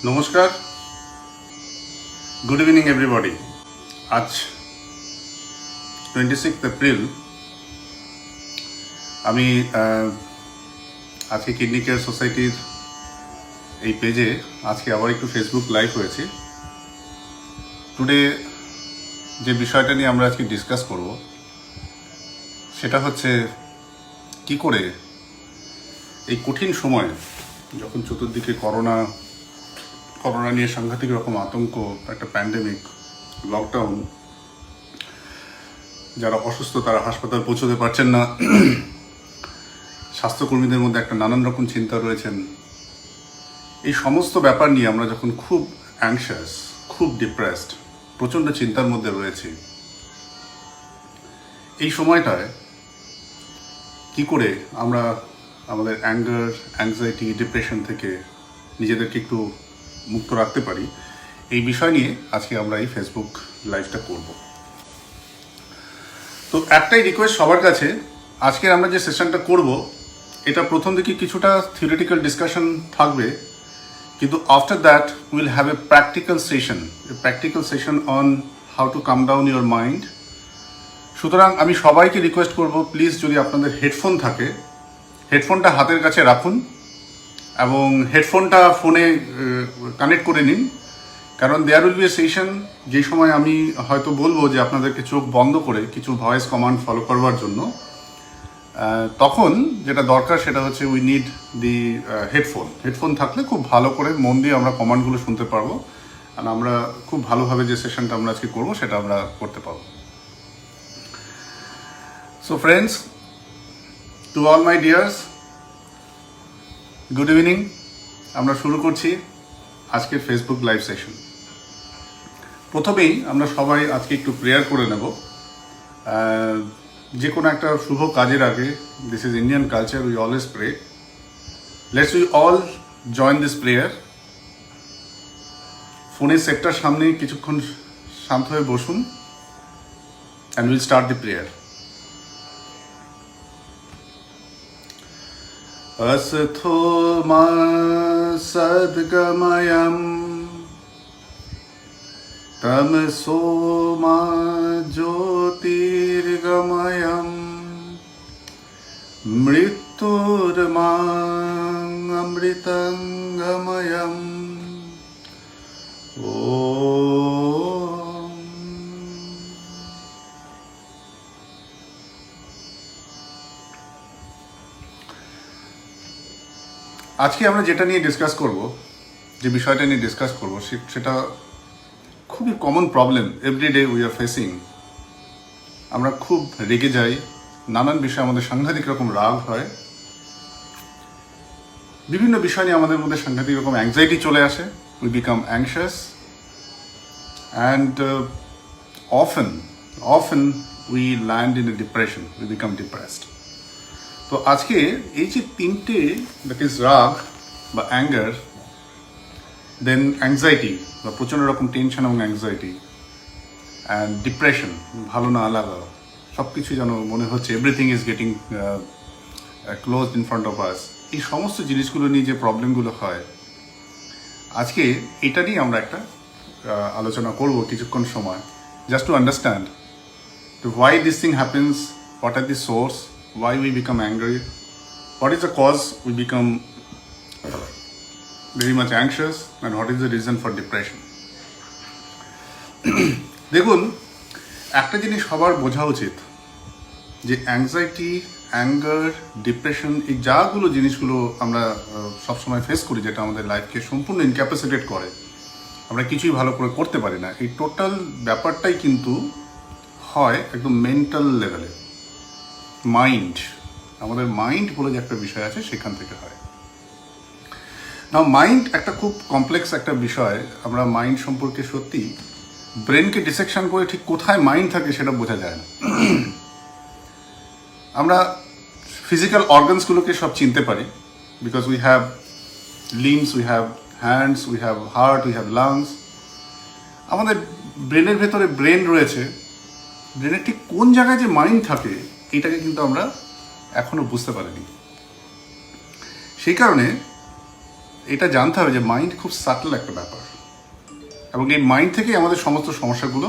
নমস্কার, good evening everybody. আজ 26 April. আমি আজকে কিডনি কেয়ার সোসাইটির এই পেজে আজকে আবার একটু ফেসবুক লাইভ হয়েছি। টুডে যে বিষয়টা নিয়ে আমরা আজকে ডিসকাস করব সেটা হচ্ছে কি করে এই কঠিন সময়ে, যখন চতুর্দিকে করোনা নিয়ে সাংঘাতিক রকম আতঙ্ক, একটা প্যান্ডেমিক, লকডাউন, যারা অসুস্থ তারা হাসপাতাল পৌঁছতে পারছেন না, স্বাস্থ্যকর্মীদের মধ্যে একটা নানান রকম চিন্তা রয়েছেন। এই সমস্ত ব্যাপার নিয়ে আমরা যখন খুব অ্যাংশাস, খুব ডিপ্রেসড, প্রচণ্ড চিন্তার মধ্যে রয়েছি, এই সময়টায় কি করে আমরা আমাদের অ্যাঙ্গার, অ্যাংজাইটি, ডিপ্রেশন থেকে নিজেদেরকে একটু মুক্ত রাখতে পারি, এই বিষয় নিয়ে আজকে আমরা এই ফেসবুক লাইভটা করব। তো একটাই রিকোয়েস্ট সবার কাছে, আজকে আমরা যে সেশনটা করব এটা প্রথম দিকে কিছুটা থিওরিটিক্যাল ডিসকাশন থাকবে, কিন্তু after that will have a practical session on how to calm down your mind. সুতরাং আমি সবাইকে রিকোয়েস্ট করব, প্লিজ যদি আপনাদের হেডফোন থাকে, হেডফোনটা হাতের কাছে রাখুন এবং হেডফোনটা ফোনে কানেক্ট করে নিন। কারণ there will be a session যেই সময় আমি হয়তো বলবো যে আপনাদেরকে চোখ বন্ধ করে কিছু ভয়েস কমান্ড ফলো করবার জন্য। তখন যেটা দরকার সেটা হচ্ছে উই নিড দি হেডফোন থাকলে খুব ভালো করে মন দিয়ে আমরা কমান্ডগুলো শুনতে পারবো, আর আমরা খুব ভালোভাবে যে সেশনটা আমরা আজকে করবো সেটা আমরা করতে পারবো। So friends, to all my dears, good evening. আমরা শুরু করছি আজকের ফেসবুক লাইভ সেশন। প্রথমেই আমরা সবাই আজকে একটু প্রেয়ার করে নেব। যে কোনো একটা শুভ কাজের আগে, this is Indian culture, we always pray. Let's we all join this prayer. ফোনের সেটটার সামনে কিছুক্ষণ শান্ত হয়ে বসুন and will start the prayer. असथो मा सद्गमयं तमसो मा ज्योतिर्गमयं मृत्युर्मामृतंगमयं ओम। আজকে আমরা যেটা নিয়ে ডিসকাস করব, যে বিষয়টা নিয়ে ডিসকাস করব, সেটা খুবই common problem everyday we are facing. আমরা খুব রেগে যাই, নানান বিষয়ে আমাদের সাংঘাতিক রকম রাগ হয়, বিভিন্ন বিষয় নিয়ে আমাদের মধ্যে সাংঘাতিক রকম অ্যাংজাইটি চলে আসে, we become anxious and often we land in a depression, we become depressed. তো আজকে এই যে তিনটে, দ্যাট ইজ রাগ বা অ্যাঙ্গার, দেন অ্যাংজাইটি বা প্রচণ্ড রকম টেনশন এবং অ্যাংজাইটি, অ্যান্ড ডিপ্রেশন, ভালো না লাগা, সব কিছু যেন মনে হচ্ছে everything is getting close in front of us, এই সমস্ত জিনিসগুলো নিয়ে যে প্রবলেমগুলো হয়, আজকে এটা নিয়ে আমরা একটা আলোচনা করব কিছুক্ষণ সময়, just to understand why this thing happens, what are the source, why we become angry, what is the cause we become very much anxious, and what is the reason for depression. দেখুন, একটা জিনিস সবার বোঝা উচিত যে anxiety, anger, depression, এই যাগুলো জিনিসগুলো আমরা সবসময় ফেস করি, যেটা আমাদের লাইফকে সম্পূর্ণ ইনক্যাপাসিটেট করে, আমরা কিছুই ভালো করে করতে পারি না, এই টোটাল ব্যাপারটাই কিন্তু হয় একদম মেন্টাল লেভেলে। মাইন্ড, আমাদের মাইন্ড বলে যে একটা বিষয় আছে, সেখান থেকে হয়। নাও মাইন্ড একটা খুব কমপ্লেক্স একটা বিষয়। আমরা মাইন্ড সম্পর্কে সত্যি ব্রেনকে ডিসেকশন করে ঠিক কোথায় মাইন্ড থাকে সেটা বোঝা যায় না। আমরা ফিজিক্যাল অর্গানসগুলোকে সব চিনতে পারি, because we have limbs, we have hands, we have heart, we have lungs. আমাদের ব্রেনের ভেতরে ব্রেন রয়েছে, ব্রেনের ঠিক কোন জায়গায় যে মাইন্ড থাকে এটাকে কিন্তু আমরা এখনো বুঝতে পারিনি। সেই কারণে এটা জানতে হবে যে মাইন্ড খুব সাটল একটা ব্যাপার, এবং এই মাইন্ড থেকেই আমাদের সমস্ত সমস্যাগুলো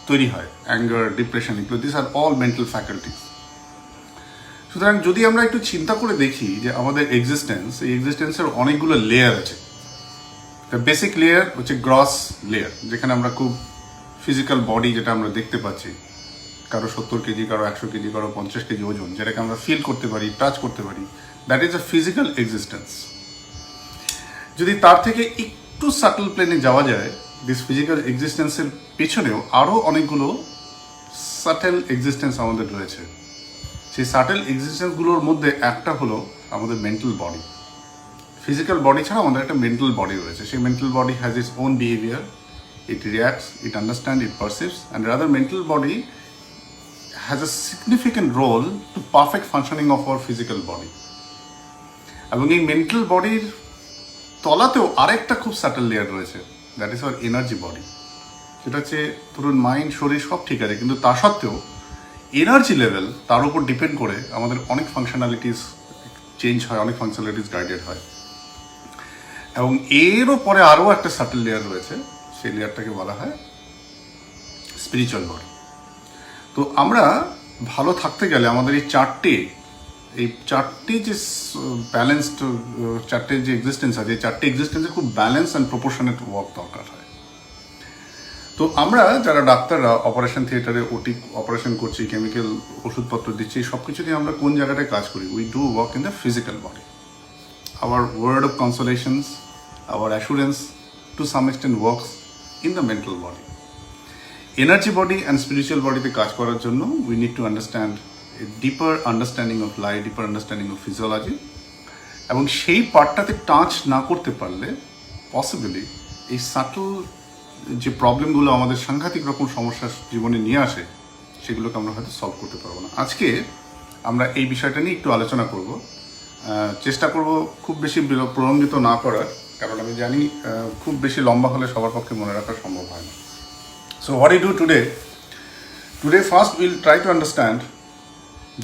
তৈরি হয়। অ্যাঙ্গার, ডিপ্রেশন, এগুলো this are all mental faculties. সুতরাং যদি আমরা একটু চিন্তা করে দেখি যে আমাদের এক্সিস্টেন্স, এই এক্সিস্টেন্সের অনেকগুলো লেয়ার আছে। বেসিক লেয়ার হচ্ছে গ্রস লেয়ার, যেখানে আমরা খুব ফিজিক্যাল বডি যেটা আমরা দেখতে পাচ্ছি, কারো 70 কেজি, কারো 100 কেজি, কারো 50 কেজি ওজন, যেটাকে আমরা ফিল করতে পারি, টাচ করতে পারি, that is a physical existence. যদি তার থেকে একটু সাটল প্লেনে যাওয়া যায়, দিস ফিজিক্যাল এক্সিস্টেন্সের পেছনেও আরও অনেকগুলো সাটেল এক্সিস্টেন্স আমাদের রয়েছে। সেই সাটেল এক্সিস্টেন্সগুলোর মধ্যে একটা হলো আমাদের মেন্টাল বডি। ফিজিক্যাল বডি ছাড়া আমাদের একটা মেন্টাল বডি রয়েছে। সেই mental body has its own behaviour, it reacts, it understand, it perceives, and rather mental body has a significant role to perfect functioning of our physical body. এবং এই mental বডির তলাতেও আরেকটা খুব সাটেল লেয়ার রয়েছে, that is our energy body. সেটা হচ্ছে ধরুন মাইন্ড, শরীর সব ঠিক আছে, কিন্তু তা সত্ত্বেও এনার্জি লেভেল, তার উপর ডিপেন্ড করে আমাদের অনেক ফাংশনালিটিস চেঞ্জ হয়, অনেক ফাংশনালিটিস গাইডেড হয়। এবং এরও পরে আরও একটা সাটেল লেয়ার রয়েছে, সেই লেয়ারটাকে বলা হয় স্পিরিচুয়াল বডি। তো আমরা ভালো থাকতে গেলে আমাদের এই চারটে যে ব্যালেন্সড চারটে যে এক্সিস্টেন্স আছে, এই চারটে এক্সিস্টেন্সে খুব ব্যালেন্স অ্যান্ড প্রপোর্শনেট ওয়ার্ক দরকার হয়। তো আমরা যারা ডাক্তাররা অপারেশন থিয়েটারে অপারেশন করছি, কেমিক্যাল ওষুধপত্র দিচ্ছি, সব কিছু দিয়ে আমরা কোন জায়গাটায় কাজ করি? We do work in the physical body. Our word of consolations, our assurance to some extent works in the mental body. Energy body and spiritual বডিতে কাজ করার জন্য we need to understand a deeper understanding of life, deeper understanding of physiology. এবং সেই পার্টটাতে touch না করতে পারলে possibly এই সাটল যে প্রবলেমগুলো আমাদের সাংঘাতিক রকম সমস্যা জীবনে নিয়ে আসে, সেগুলোকে আমরা হয়তো সলভ করতে পারবো না। আজকে আমরা এই বিষয়টা নিয়ে একটু আলোচনা করব, চেষ্টা করব খুব বেশি প্রলম্বিত না করার, কারণ আমি জানি খুব বেশি লম্বা হলে সবার পক্ষে মনে রাখা সম্ভব হয় না। So what you do today first will try to understand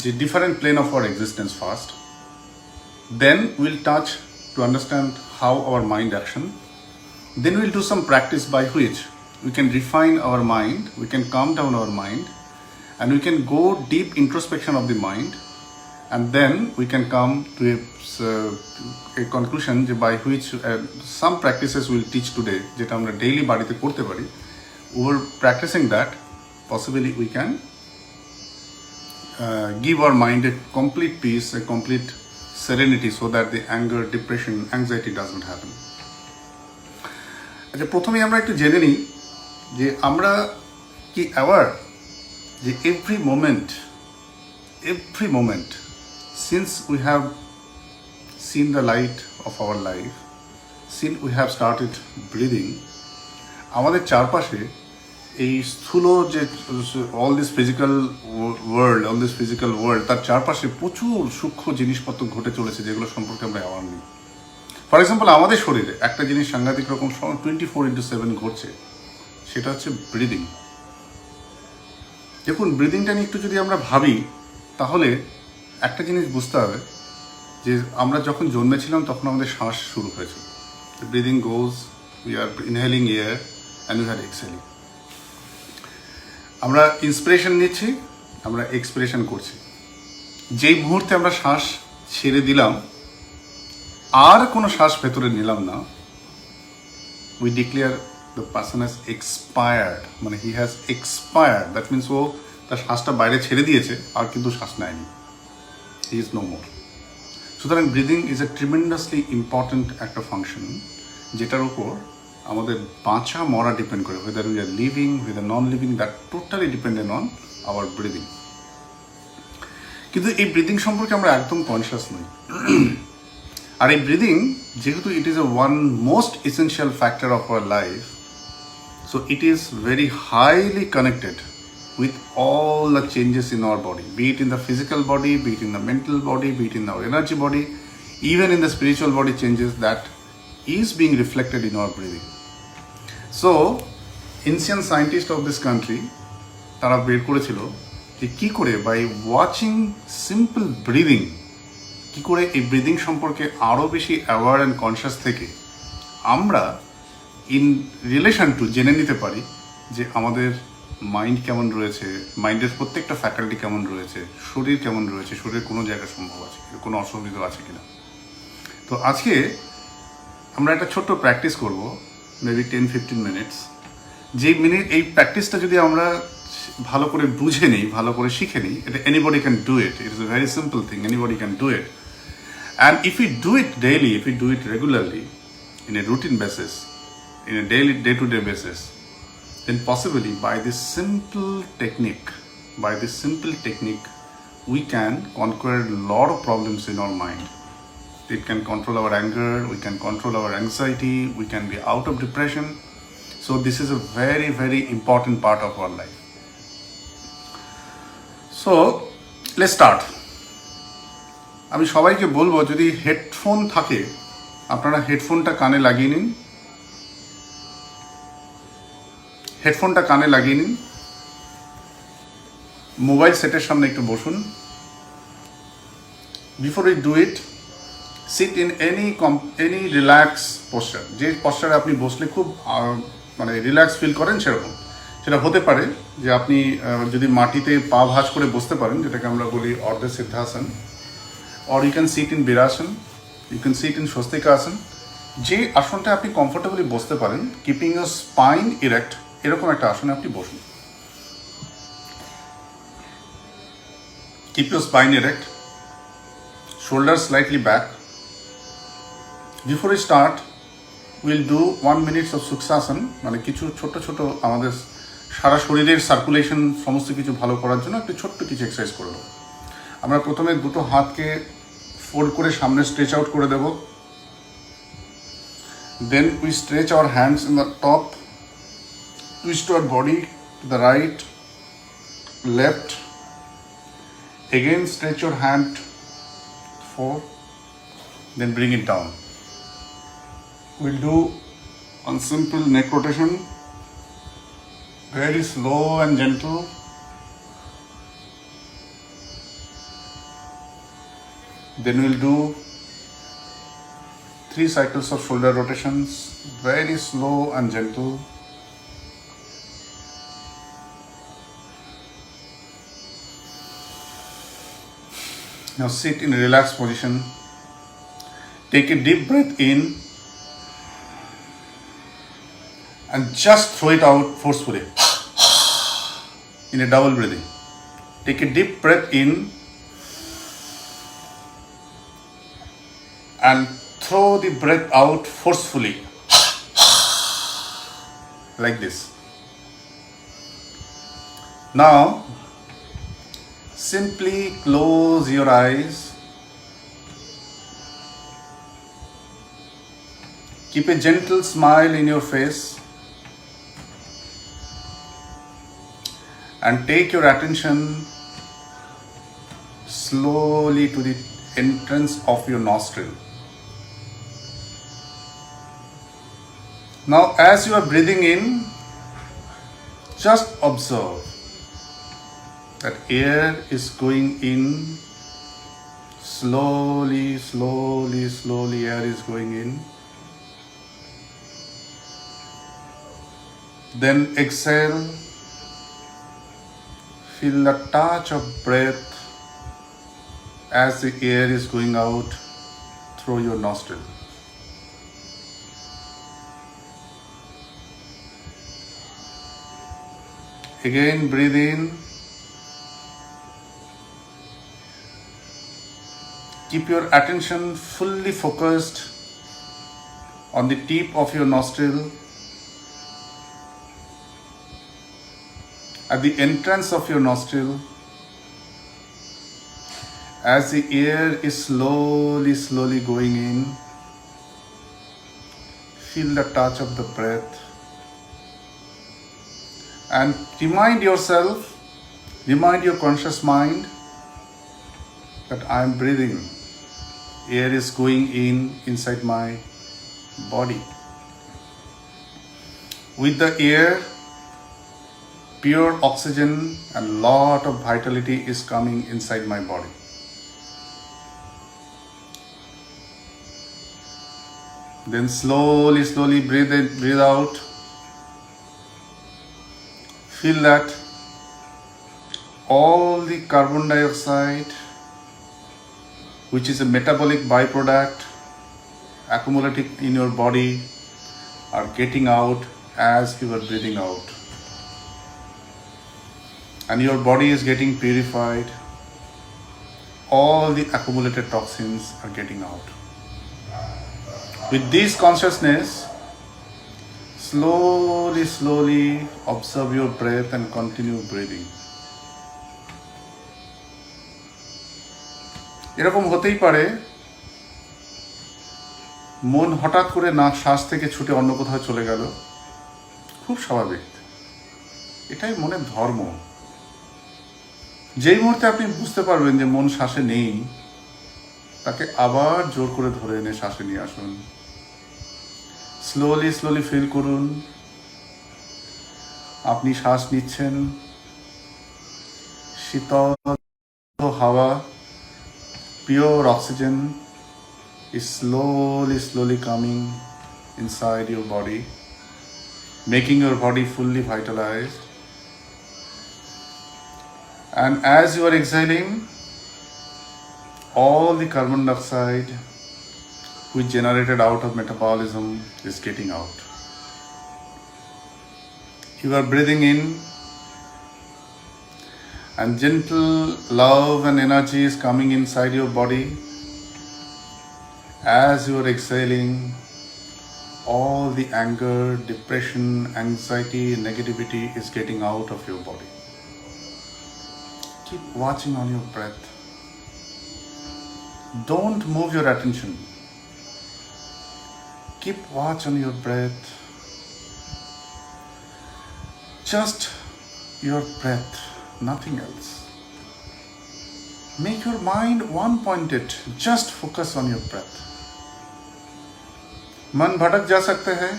the different plane of our existence first. Then we'll touch to understand how our mind action. Then we'll do some practice by which we can refine our mind, we can calm down our mind, and we can go deep introspection of the mind, and then we can come to a conclusion by which some practices we'll teach today, যেটা আমরা daily বাড়িতে করতে পারি. Over practicing that, possibly we can give our mind a complete peace, a complete serenity, so that the anger, depression, anxiety does not happen. আচ্ছা, প্রথমেই আমরা একটু জেনে নিই যে আমরা কি অ্যাওয়ার যে every moment since we have seen the light of our life, since we have started breathing, আমাদের চারপাশে এই স্থূল যে অল দিস ফিজিক্যাল ওয়ার্ল্ড, তার চারপাশে প্রচুর সূক্ষ্ম জিনিসপত্র ঘটে চলেছে, যেগুলো সম্পর্কে আমরা অ্যাওয়ার নেই। ফর এক্সাম্পল, আমাদের শরীরে একটা জিনিস সাংঘাতিক রকম 24/7 ঘটছে, সেটা হচ্ছে ব্রিদিং। দেখুন, ব্রিদিংটা নিয়ে একটু যদি আমরা ভাবি, তাহলে একটা জিনিস বুঝতে হবে যে আমরা যখন জন্মেছিলাম তখন আমাদের শ্বাস শুরু হয়েছে। Breathing goes, we are inhaling air and we are exhaling. আমরা ইন্সপিরেশন নিচ্ছি, আমরা এক্সপিরেশন করছি। যেই মুহূর্তে আমরা শ্বাস ছেড়ে দিলাম, আর কোনো শ্বাস ভেতরে নিলাম না, we declare the person has expired, মানে he has expired. That means ও তার শ্বাসটা বাইরে ছেড়ে দিয়েছে, আর কিন্তু শ্বাস নেয়নি, হি ইজ নো মোর। সুতরাং breathing is a tremendously important একটা ফাংশন, যেটার উপর আমাদের বাঁচা মরা ডিপেন্ড করে, whether we are living, whether non-living, that totally dependent on our breathing. কিন্তু এই ব্রিদিং সম্পর্কে আমরা একদম কনসিয়াস নই। আর এই ব্রিদিং যেহেতু ইট is A one most essential factor of our life, so it is very highly connected with all the changes in our body, be it in the physical body, be it in the mental body, be it in our energy body, even in the spiritual body changes that is being reflected in our breathing. So, ancient scientists of this country, তারা বের করেছিল যে কি করে by watching simple breathing কি করে এই breathing সম্পর্কে আরও বেশি অ্যাওয়ার অ্যান্ড কনসিয়াস থেকে আমরা ইন রিলেশন টু জেনে নিতে পারি যে আমাদের মাইন্ড কেমন রয়েছে, মাইন্ডের প্রত্যেকটা ফ্যাকাল্টি কেমন রয়েছে, শরীর কেমন রয়েছে, শরীরের কোনো জায়গায় সম্ভব আছে, কোনো অসুবিধা আছে কিনা। তো আজকে আমরা একটা ছোট্ট প্র্যাকটিস করব, মেবি 10-15 মিনিটস। এই প্র্যাকটিসটা যদি আমরা ভালো করে বুঝে নিই, ভালো করে শিখে নিই, এটা anybody can do it. It is a very simple thing, anybody can do it. And if you do it daily, if you do it regularly, in a routine basis, in a daily day-to-day basis, then possibly by this simple technique, we can conquer a lot of problems in our mind. It can control our anger, we can control our anxiety, we can be out of depression. So this is a very, very important part of our life. So let's start. আমি সবাইকে বলবো, যদি headphone থাকে আপনারা হেডফোনটা কানে লাগিয়ে নিন। মোবাইল সেটের সামনে একটু বসুন। Before you do it, sit in any relax posture. যে পোস্টারে আপনি বসলে খুব মানে রিল্যাক্স ফিল করেন সেরকম। সেটা হতে পারে যে আপনি যদি মাটিতে পা ভাঁজ করে বসতে পারেন, যেটাকে আমরা বলি Ardha Siddhasana, or you can sit in Virasana, you can sit in Swastikasana. যে আসনটা আপনি কমফোর্টেবলি বসতে পারেন, কিপিং ইউর স্পাইন ইরেক্ট, এরকম একটা আসনে আপনি বসুন। Keep your spine erect, shoulder slightly back. Before you start, will do 1 minute of Sukhasana, মানে কিছু ছোট ছোট আমাদের সারা শরীরের সার্কুলেশন সমস্ত কিছু ভালো করার জন্য একটু ছোট্ট কিছু এক্সারসাইজ করে দেবো। আমরা প্রথমে দুটো হাতকে ফোল্ড করে সামনে স্ট্রেচ আউট করে দেব। Then we stretch our hands in the top, twist our body to the right, left. Again stretch your hand forward, then bring it down. We'll do one simple neck rotation, very slow and gentle. Then we'll do 3 cycles of shoulder rotations, very slow and gentle. Now sit in a relaxed position. Take a deep breath in and just throw it out forcefully in a double breathing. Take a deep breath in and throw the breath out forcefully, like this. Now, simply close your eyes. Keep a gentle smile in your face and take your attention slowly to the entrance of your nostril. Now, as you are breathing in, just observe that air is going in slowly, slowly, slowly. Air is going in. Then exhale. Feel the touch of breath as the air is going out through your nostril. Again, breathe in. Keep your attention fully focused on the tip of your nostril, at the entrance of your nostril. As the air is slowly, slowly going in, feel the touch of the breath. And remind yourself, remind your conscious mind that I am breathing. Air is going in inside my body. With the air, pure oxygen and lot of vitality is coming inside my body. Then slowly breathe in, breathe out. Feel that all the carbon dioxide, which is a metabolic byproduct accumulating in your body, are getting out as you are breathing out. And your body is getting purified. All the accumulated toxins are getting out. With this consciousness, slowly observe your breath and continue breathing. এরকম হতেই পারে মন হঠাৎ করে শ্বাস থেকে ছুটে অন্য কোথাও চলে গেল, খুব স্বাভাবিক, এটাই মনের ধর্ম। যেই মুহূর্তে আপনি বুঝতে পারবেন যে মন শ্বাসে নেই, তাকে আবার জোর করে ধরে এনে শ্বাসে নিয়ে আসুন। স্লোলি ফিল করুন আপনি শ্বাস নিচ্ছেন, শীতল হাওয়া, pure oxygen is slowly coming inside your body, making your body fully vitalized. And as you are exhaling, all the carbon dioxide which generated out of metabolism is getting out. You are breathing in, and gentle love and energy is coming inside your body. As you are exhaling, all the anger, depression, anxiety, negativity is getting out of your body. Keep watching on your breath. Don't move your attention. Keep watch on your breath. Just your breath, nothing else. Make your mind one-pointed. Just focus on your breath. मन भटक जा सकते हैं,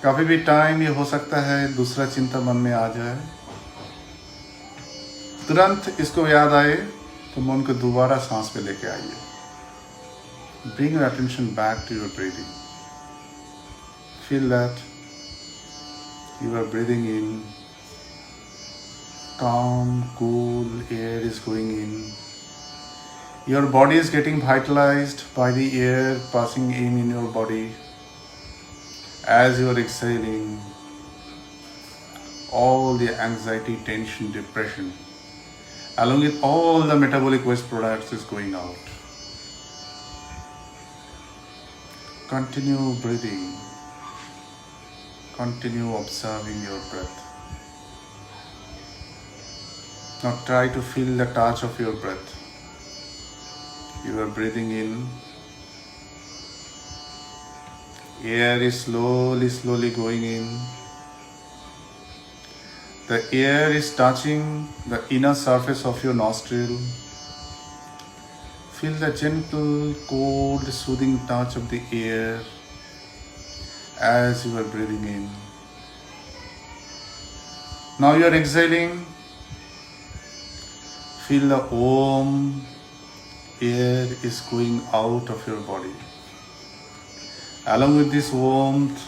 कभी भी time ये हो सकता है दूसरा चिंता मन में आ जाए। तुरंत इसको याद आए तो मन को दोबारा सांस पे लेके आइए। Bring your attention back to your breathing. Feel that you are breathing in. Calm, cool air is going in. Your body is getting vitalized by the air passing in your body. As you are exhaling, all the anxiety, tension, depression, along with all the metabolic waste products, is going out. Continue breathing. Continue observing your breath. Now try to feel the touch of your breath. You are breathing in. Air is slowly going in. The air is touching the inner surface of your nostril. Feel the gentle, cold, soothing touch of the air as you are breathing in. Now you are exhaling. Feel the Om. Air is going out of your body. Along with this warmth,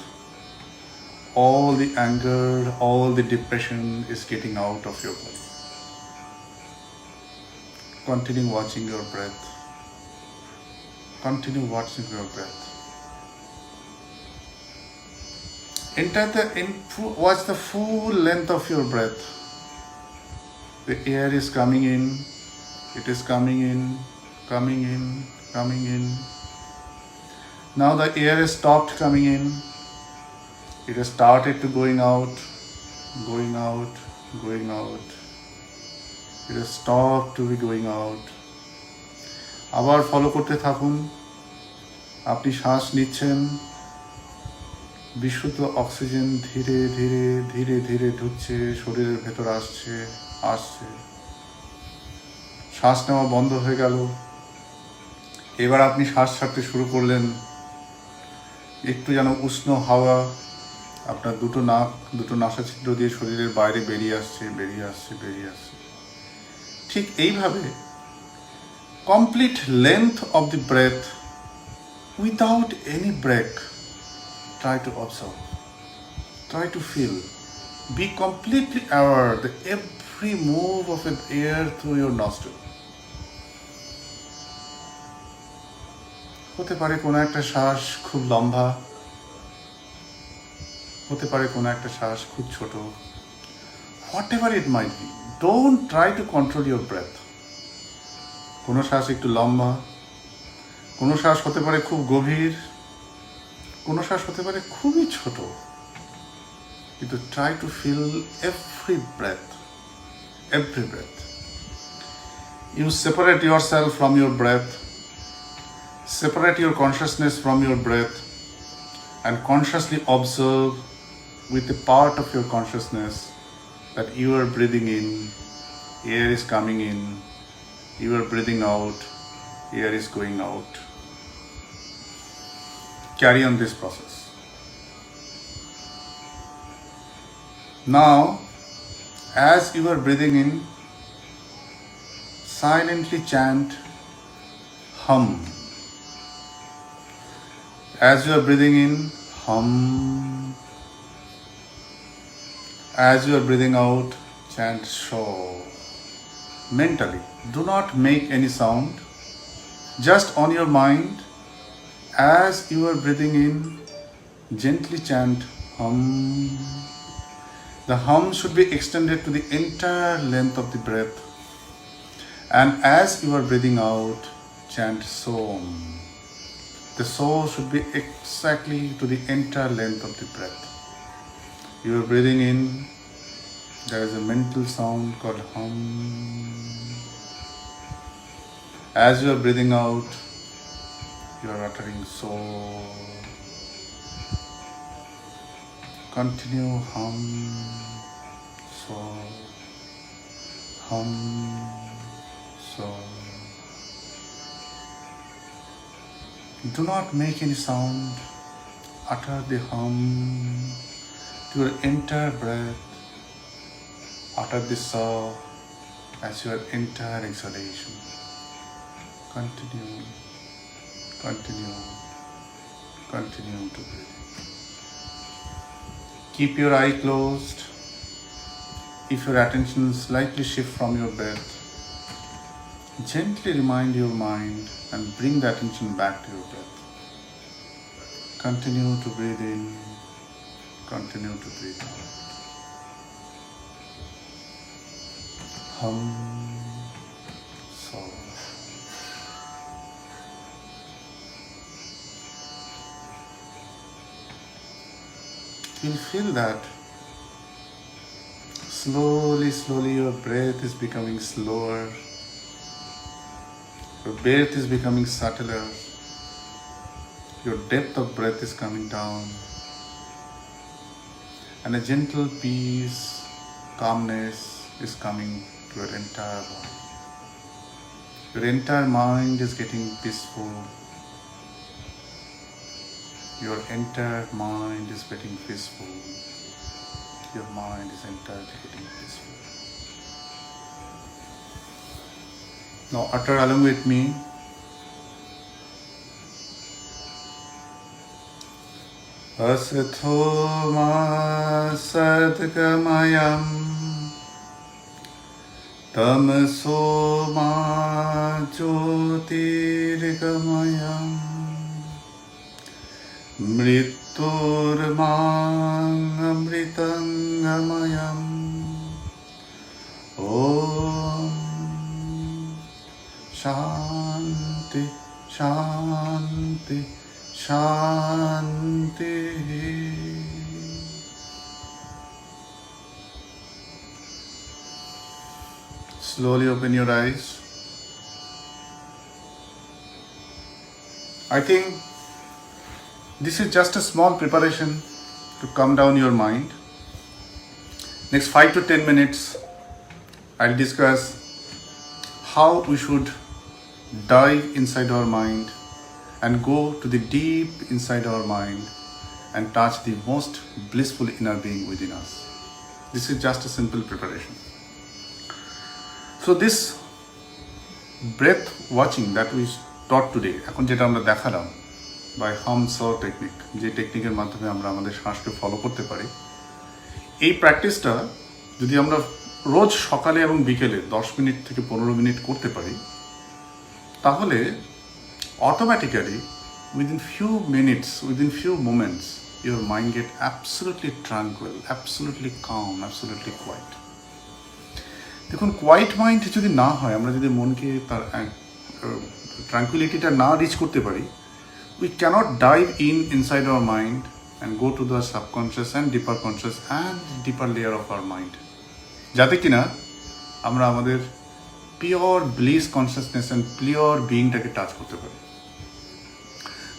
all the anger, all the depression is getting out of your body. Continue watching your breath. Continue watching your breath. Watch the full length of your breath. The air is coming in. It is coming in, coming in, coming in. Now the air has stopped coming in. It has started to going out, going out, going out. It has stopped to be going out. আবার follow করতে থাকুন। আপনি শ্বাস নিচ্ছেন, বিশুদ্ধ oxygen ধীরে ধীরে ধীরে ধীরে ঢুকছে, শরীরের ভেতর আসছে। শ্বাস নেওয়া বন্ধ হয়ে গেল। এবার আপনি শ্বাস ছাড়তে শুরু করলেন। একটু যেন উষ্ণ হাওয়া আপনার দুটো নাসাছিদ্র দিয়ে শরীরের বাইরে বেরিয়ে আসছে। ঠিক এইভাবে complete length of the breath without any break, try to observe, try to feel, be completely aware that every move of an air through your nostril. হতে পারে কোনো একটা শ্বাস খুব লম্বা, হতে পারে কোনো একটা শ্বাস খুব ছোট, whatever it might be, don't try to control your breath. কোনো শ্বাস একটু লম্বা, কোনো শ্বাস হতে পারে খুব গভীর, কোনো শ্বাস হতে পারে খুবই ছোট, কিন্তু try to feel every breath, every breath. You separate yourself from your breath, separate your consciousness from your breath, and consciously observe with a part of your consciousness that you are breathing in, air is coming in, you are breathing out, air is going out. Carry on this process. Now, as you are breathing in, silently chant hum. As you are breathing in, hum. As you are breathing out, chant shaw. Mentally, do not make any sound. Just on your mind, as you are breathing in, gently chant hum. The hum should be extended to the entire length of the breath. And as you are breathing out, chant som. The so should be exactly to the entire length of the breath. You are breathing in, there is a mental sound called hum. As you are breathing out, you are uttering so. Continue hum, so, hum, so. Do not make any sound. Utter the hum to your entire breath. Utter the saw as your entire exhalation. Continue, continue, continue to breathe. Keep your eye closed. If your attention slightly shifts from your breath, gently remind your mind and bring the attention back to your breath. Continue to breathe in, continue to breathe out. Hum, so. You'll feel that slowly, slowly your breath is becoming slower. Your breath is becoming subtler. Your depth of breath is coming down. And a gentle peace, calmness is coming to your entire body. Your entire mind is getting peaceful. Your entire mind is getting peaceful. Your mind is entirely getting peaceful. Now utter along with me. Asatho ma sadgamayam tamaso ma jyotirgamayam mritturmang amritangamayam. Om Shanti, Shanti, Shanti. Slowly open your eyes. I think this is just a small preparation to calm down your mind. Next 5 to 10 minutes, I'll discuss how we should dive inside our mind and go to the deep inside our mind and touch the most blissful inner being within us. This is just a simple preparation. So this breath watching that we taught today, এখন যেটা আমরা দেখালাম, by হামসাও technique, যে টেকনিকের মাধ্যমে আমরা আমাদের শ্বাসকে follow করতে পারি। এই প্র্যাকটিসটা যদি আমরা রোজ সকালে এবং বিকেলে 10 মিনিট থেকে 15 মিনিট করতে পারি, তাহলে automatically within few minutes, within few moments, your mind get absolutely tranquil, absolutely calm, absolutely quiet. দেখুন, কোয়াইট মাইন্ড যদি না হয়, আমরা যদি মনকে তার ট্রাঙ্কুইলিটিটা না রিচ করতে পারি, we cannot dive inside our mind and go to the subconscious and deeper conscious and deeper layer of our mind, যাতে কিনা আমরা আমাদের pure bliss consciousness and pure বিইংটাকে টাচ করতে পারি।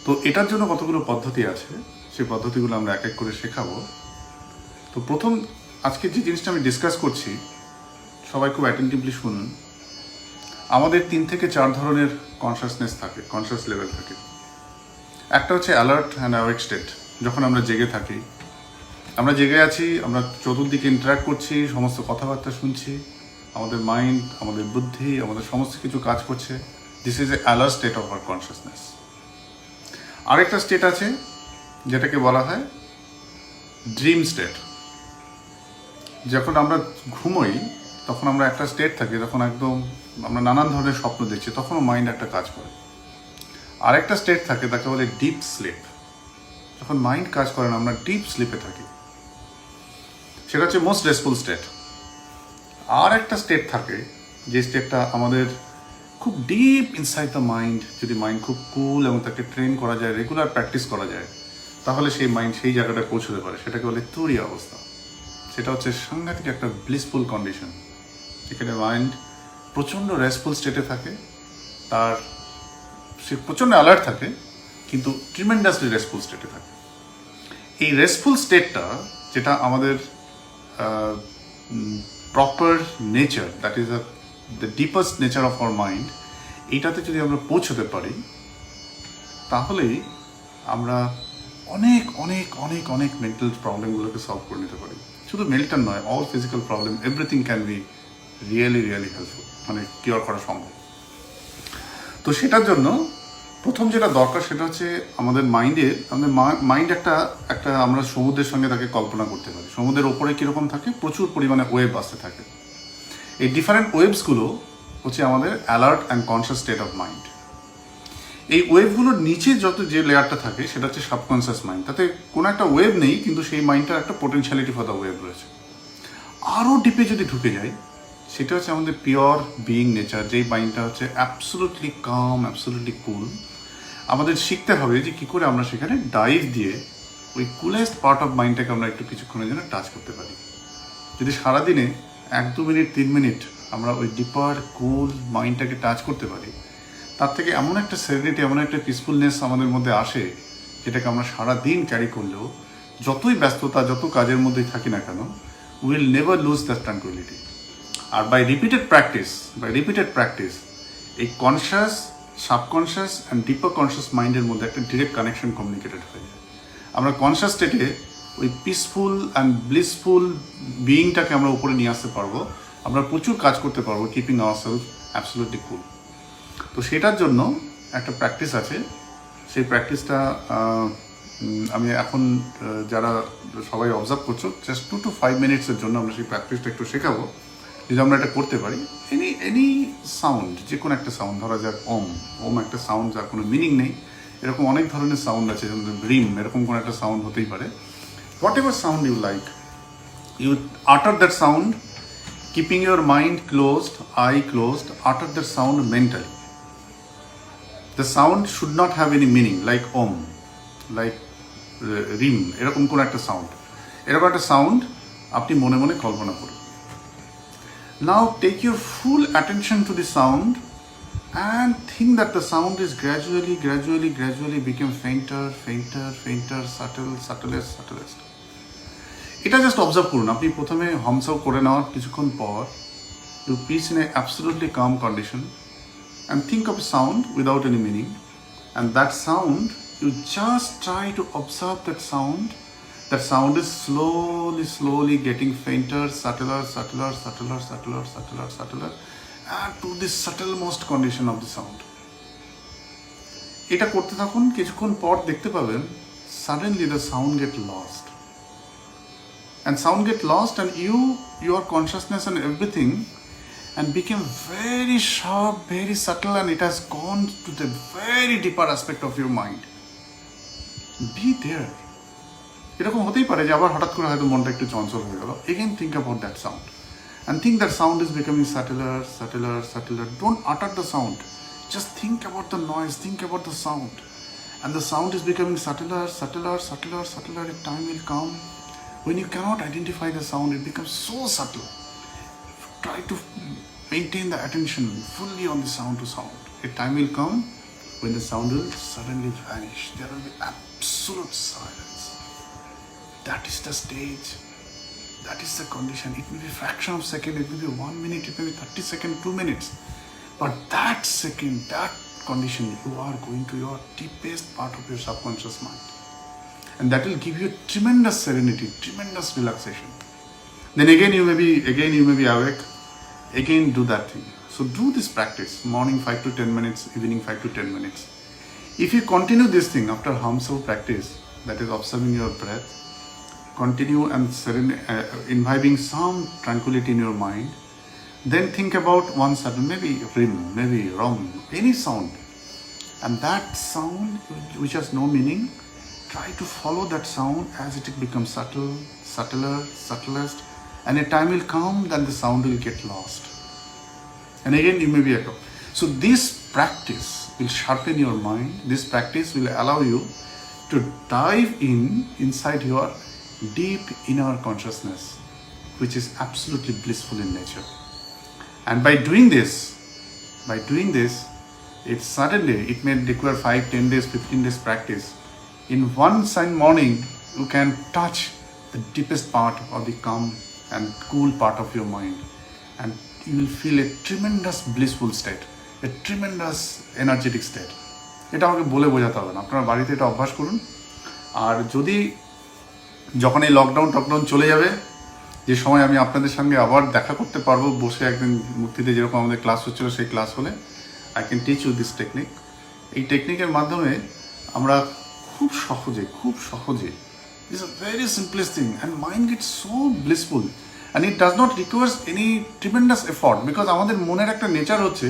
তো এটার জন্য কতগুলো পদ্ধতি আছে, সেই পদ্ধতিগুলো আমরা এক এক করে শেখাবো। তো প্রথম আজকে যে জিনিসটা আমি ডিসকাস করছি, সবাই খুব অ্যাটেন্টিভলি শুনুন। আমাদের 3 থেকে 4 ধরনের কনসিয়াসনেস থাকে, কনসিয়াস লেভেল থাকে। একটা হচ্ছে অ্যালার্ট অ্যান্ড অ্যাওয়েক স্টেট, যখন আমরা জেগে থাকি, আমরা জেগে আছি, আমরা চতুর্দিকে ইন্টারাক্ট করছি, সমস্ত কথাবার্তা শুনছি, আমাদের মাইন্ড, আমাদের বুদ্ধি, আমাদের সমস্ত কিছু কাজ করছে। This is a alert state of our consciousness. আরেকটা স্টেট আছে যেটাকে বলা হয় ড্রিম স্টেট। যখন আমরা ঘুমোই তখন আমরা একটা স্টেট থাকে, তখন একদম আমরা নানান ধরনের স্বপ্ন দেখছি, তখনও মাইন্ড একটা কাজ করে। আরেকটা স্টেট থাকে, তাকে বলে ডিপ স্লিপ। যখন মাইন্ড কাজ করে না, আমরা ডিপ স্লিপে থাকি, সেটা হচ্ছে মোস্ট রেস্টফুল স্টেট। আর একটা স্টেট থাকে, যে স্টেটটা আমাদের খুব ডিপ ইনসাইড দ্য মাইন্ড, যদি মাইন্ড খুব কুল এবং তাকে ট্রেন করা যায়, রেগুলার প্র্যাকটিস করা যায়, তাহলে সেই মাইন্ড সেই জায়গাটায় পৌঁছতে পারে। সেটাকে বলে তুরীয় অবস্থা। সেটা হচ্ছে সাংঘাতিক একটা ব্লিসফুল কন্ডিশন, যেখানে মাইন্ড প্রচণ্ড রেস্টফুল স্টেটে থাকে, তার সে প্রচণ্ড অ্যালার্ট থাকে, কিন্তু ট্রিমেন্ডাসলি রেস্টফুল স্টেটে থাকে। এই রেস্টফুল স্টেটটা, যেটা আমাদের proper nature, that is the deepest nature of our mind, এইটাতে যদি আমরা পৌঁছতে পারি, তাহলেই আমরা অনেক অনেক অনেক অনেক মেন্টাল প্রবলেমগুলোকে সলভ করে নিতে পারি। শুধু মেন্টাল নয়, all physical problem, everything can be really helpful, মানে কিওর করা সম্ভব। তো সেটার জন্য প্রথম যেটা দরকার, সেটা হচ্ছে আমাদের মাইন্ড একটা আমরা সমুদ্রের সঙ্গে তাকে কল্পনা করতে পারি। সমুদ্রের ওপরে কীরকম থাকে, প্রচুর পরিমাণে ওয়েভ আসতে থাকে। এই ডিফারেন্ট ওয়েভসগুলো হচ্ছে আমাদের alert and conscious state of mind. এই ওয়েভগুলোর নিচে যে লেয়ারটা থাকে, সেটা হচ্ছে সাবকনসিয়াস মাইন্ড। তাতে কোনো একটা ওয়েভ নেই, কিন্তু সেই মাইন্ডটার একটা পোটেনশিয়ালিটি ফর দ্য ওয়েভ রয়েছে। আরও ডিপে যদি ঢুকে যায়, সেটা হচ্ছে আমাদের পিওর বিইং নেচার, যেই মাইন্ডটা হচ্ছে অ্যাবসোলুটলি কাম, অ্যাবসোলুটলি কুল। আমাদের শিখতে হবে যে কী করে আমরা সেখানে ডাইভ দিয়ে ওই কুলেস্ট পার্ট অফ মাইন্ডটাকে আমরা একটু কিছুক্ষণের জন্য টাচ করতে পারি। যদি সারাদিনে 1-2 মিনিট 3 মিনিট আমরা ওই ডিপার কুল মাইন্ডটাকে টাচ করতে পারি, তার থেকে এমন একটা সেরেনিটি, এমন একটা পিসফুলনেস আমাদের মধ্যে আসে, যেটাকে আমরা সারাদিন ক্যারি করলেও, যতই ব্যস্ততা, যত কাজের মধ্যেই থাকি না কেন, will never lose that tranquillity. আর বাই রিপিটেড প্র্যাকটিস এই conscious, subconscious and deeper conscious মাইন্ডের মধ্যে একটা ডিরেক্ট কানেকশন কমিউনিকেটেড হয়ে যায়। আমরা কনসিয়াস স্টেটে ওই পিসফুল অ্যান্ড ব্লিসফুল বিইংটাকে আমরা উপরে নিয়ে আসতে পারবো। আমরা প্রচুর কাজ করতে পারবো, কিপিং আওয়ারসেলফ অ্যাবসলিউটলি কুল। তো সেটার জন্য একটা প্র্যাকটিস আছে। সেই প্র্যাকটিসটা আমি এখন যারা সবাই অবজার্ভ করছো, জাস্ট 2 to 5 মিনিটসের জন্য আমরা সেই প্র্যাকটিসটা একটু শেখাবো। যদি আমরা এটা করতে পারি, এনি সাউন্ড, যে কোনো একটা সাউন্ড, ধরা যাক ওম একটা সাউন্ড, যার কোনো মিনিং নেই, এরকম অনেক ধরনের সাউন্ড আছে, যেমন ব্রিম, এরকম কোনো একটা সাউন্ড হতেই পারে। Whatever sound you like, you utter that sound, keeping your mind closed, eye closed, utter that sound mentally. The sound should not have any meaning, like om, like রিম, এরকম কোনো একটা sound, এরকম একটা sound আপনি মনে মনে কল্পনা করুন। Now take your full attention to the sound and think that the sound is gradually become fainter, subtlest. এটা জাস্ট অবজার্ভ করুন। আপনি প্রথমে হমসাও করে নেওয়ার কিছুক্ষণ পর, you peace in a absolutely calm condition and think of a sound without any meaning, and that sound, you just try to observe that sound. That sound is slowly getting fainter, subtler, and to the subtlemost condition of the sound. এটা করতে থাকুন, কিছুক্ষণ পর দেখতে পাবেন suddenly the sound get lost. And sound get lost and your consciousness and everything and became very sharp, very subtle, and it has gone to the very deeper aspect of your mind. Be there. এরকম হতেই পারে যে আবার হঠাৎ করে হয়তো মনটা একটু চঞ্চল হয়ে গেল। Again think about that sound and think that sound is becoming subtler, subtler, subtler. Don't utter the sound. Just think about the noise, think about the sound. And the sound is becoming subtler, subtler, subtler, subtler. A time will come when you cannot identify the sound. It becomes so subtle. Try to maintain the attention fully on the sound to sound. A time will come when the sound will suddenly vanish. There will be absolute silence. That is the stage. That is the condition. It may be a fraction of a second, it may be 1 minute, it may be 30 seconds, 2 minutes. But that second, that condition, you are going to your deepest part of your subconscious mind. And that will give you tremendous serenity, tremendous relaxation. Then again you may be awake. Again do that thing. So do this practice, morning 5 to 10 minutes, evening 5 to 10 minutes. If you continue this thing after Hamsa practice, that is observing your breath, continue and imbibing some tranquility in your mind, then think about one sudden, maybe rim, maybe rum, any sound. And that sound which has no meaning, try to follow that sound as it becomes subtle, subtler, subtlest, and a time will come then the sound will get lost. And again you may be echo. So this practice will sharpen your mind. This practice will allow you to dive inside your deep inner consciousness, which is absolutely blissful in nature. And by doing this, it may require 5, 10 days, 15 days practice. In one Sunday morning, you can touch the deepest part of the calm and cool part of your mind, and you will feel a tremendous blissful state, a tremendous energetic state. এটা আমাকে বলে বোঝাতে হবে না, আপনারা বাড়িতে এটা অভ্যাস করুন। আর যদি যখন এই লকডাউন চলে যাবে, যে সময় আমি আপনাদের সঙ্গে আবার দেখা করতে পারবো, বসে একদিন মূর্তিতে যেরকম আমাদের ক্লাস হচ্ছিল সেই ক্লাস হলে, I can teach you this technique. এই টেকনিকের মাধ্যমে আমরা খুব সহজে It's a very simplest thing and mind gets so blissful and it does not require any tremendous effort because আমাদের মনের একটা নেচার হচ্ছে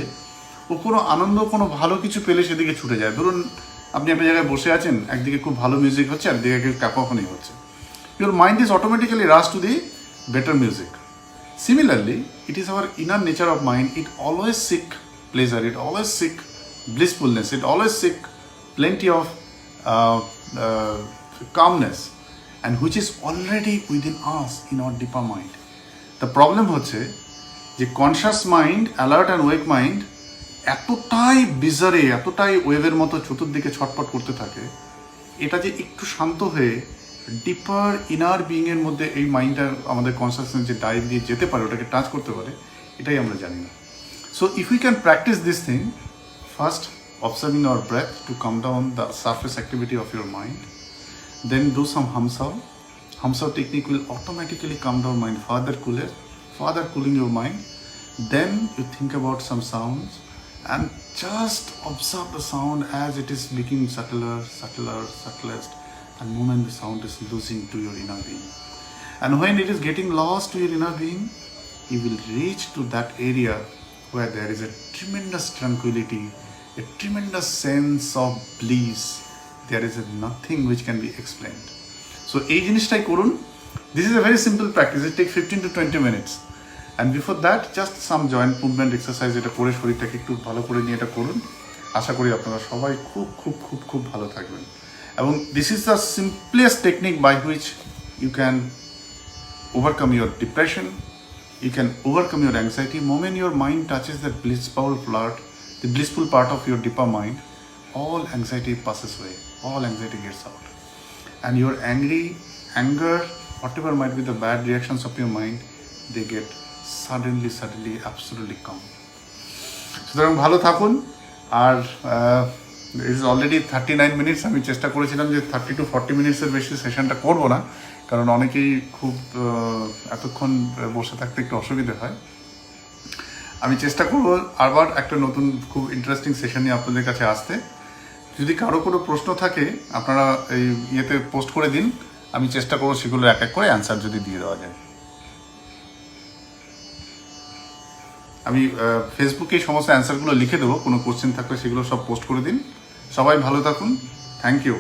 ও কোনো আনন্দ, কোনো ভালো কিছু পেলে সেদিকে ছুটে যায়। ধরুন আপনি একটা জায়গায় বসে আছেন, একদিকে খুব ভালো মিউজিক হচ্ছে, একদিকে ক্যাকোফনি হচ্ছে। Your mind is automatically rushed to the better music. Similarly, it is our inner nature of mind. It always seek pleasure, it always seek blissfulness, it always seek plenty of calmness, and which is already within us in our deeper mind. The problem হচ্ছে যে conscious mind, alert and wake mind এতটাই বিজারে, এতটাই ওয়েভের মতো চতুর্দিকে ছটপট করতে থাকে, এটা যে একটু শান্ত হয়ে ডিপার ইনার বিইং এর মধ্যে এই মাইন্ডটা আমাদের কনসিয়াসনেস যে ডাইভ দিয়ে যেতে পারে, ওটাকে টাচ করতে পারে, এটাই আমরা জানি না। So if we can practise this thing, first observing our breath to calm down the surface activity of your mind, then do some Hamsa. Hamsa technique will automatically calm down mind, further cooling your mind. Then you think about some sounds and just observe the sound as it is becoming subtler, subtlest, and moment the sound is losing to your inner being. And when it is getting lost to your inner being, you will reach to that area where there is a tremendous tranquility, a tremendous sense of bliss. There is nothing which can be explained. So এই জিনিসটাই করুন। This is a very simple practice. It takes 15 to 20 minutes. And before that, just some joint movement exercise এটা করে শরীরটাকে একটু ভালো করে নিয়ে এটা করুন। আশা করি আপনারা সবাই খুব ভালো থাকবেন। এবং this is the simplest technique by which you can overcome your depression, you can overcome your anxiety. Moment your mind touches that blissful part of your deeper mind, all anxiety passes away, all anxiety gets out. And your anger, whatever might be the bad reactions of your mind, they get suddenly absolutely calm. সুতরাং ভালো থাকুন। আর it is already 39 minutes. আমি চেষ্টা করেছিলাম যে 30 to 40 মিনিটসের বেশি সেশনটা করবো না, কারণ অনেকেই খুব এতক্ষণ বসে থাকতে একটু অসুবিধে হয়। আমি চেষ্টা করবো আবার একটা নতুন খুব ইন্টারেস্টিং সেশন নিয়ে আপনাদের কাছে আসতে। যদি কারো কোনো প্রশ্ন থাকে আপনারা এই ইয়েতে পোস্ট করে দিন, আমি চেষ্টা করবো সেগুলো এক এক করে অ্যান্সার যদি দিয়ে দেওয়া যায়। আমি ফেসবুকে এই সমস্ত অ্যান্সারগুলো লিখে দেবো, কোনো কোশ্চেন থাকলে সেগুলো সব পোস্ট করে দিন। সবাই ভালো থাকুন, থ্যাংক ইউ।